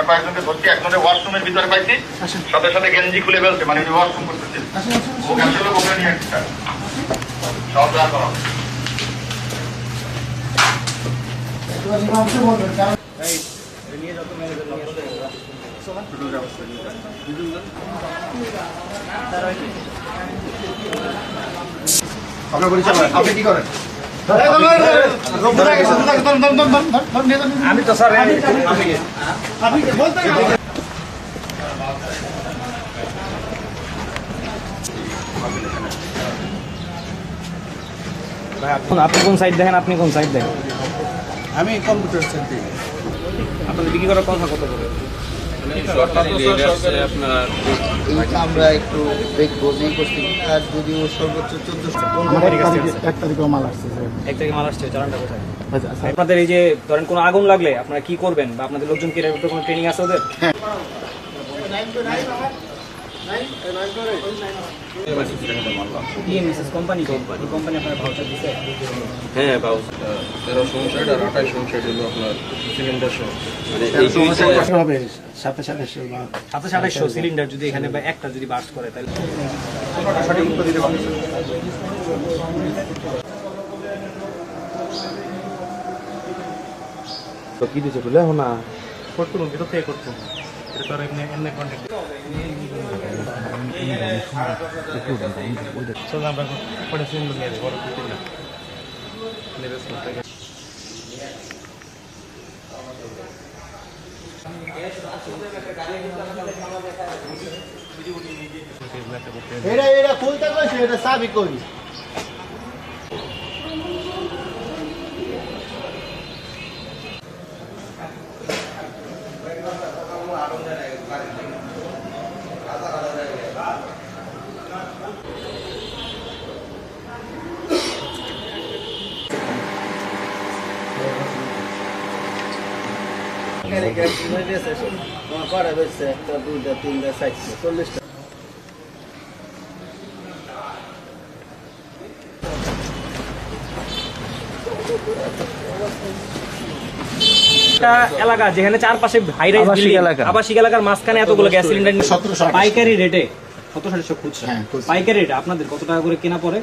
কয়েকজনকে ধরছি, একজনের ওয়াশরুমের ভিতরে পাইছি, সাথে সাথে গেঞ্জি খুলে ফেলছে, মানে ওয়াশরুম করতেছে। ও গেছিল ওখানে নিয়ে একটা সব যা করা আপনার পরিচয়, আপনি কি করেন? আমি তো স্যার আপনি কোন সাইড দেখেন, আপনি কোন সাইড দেখেন? আমি কম্পিউটার সেন্টারে। আপনাদের বিক্রি করার কথা কত করে? আমরা একটু দেখবো যে করছি, আর যদিও সর্বোচ্চ 1400। 1 তারিখে মাল আসছে। 1 তারিখে মাল আসছে, চালানটা কোথায়? আপনাদের এই যে ধরেন কোনো আগুন লাগলে আপনারা কি করবেন, বা আপনাদের লোকজন কি এর কোনো ট্রেনিং আছে ওদের? কোম্পানি আপনার ভাউচার দিচ্ছে? হ্যাঁ, 1359 আর 2859 হলো আপনার সিলিন্ডার সহ। মানে এই হবে 2700 সিলিন্ডার যদি এখানে বা একটা যদি বার্স্ট করে তাহলে সঠিক উত্তর দিতে পারবেন। তো কি দিছে বলে না করতে ভিতর থেকে করতে এটা তো আর এমনি কন্ট্যাক্ট চলো আমরা পরে সিলিন্ডার নিয়ে বড় সিলিন্ডার নেবেস করতে এটা খুলতে কইছে, এটা চাবি করি। তোমার কটা বেচছে? 1টা 2টা 3টা 4টা 40টা। এলাকা যেখানে চারপাশে হাই রাইজ বিল্ডিং, আবাসিক এলাকার মাঝখানে এতগুলো গ্যাস সিলিন্ডার 1700 পাইকারি রেটে 1700 খুচরা, হ্যাঁ, খুচরা। পাইকারি রেট আপনাদের কত টাকা করে কেনা পড়ে?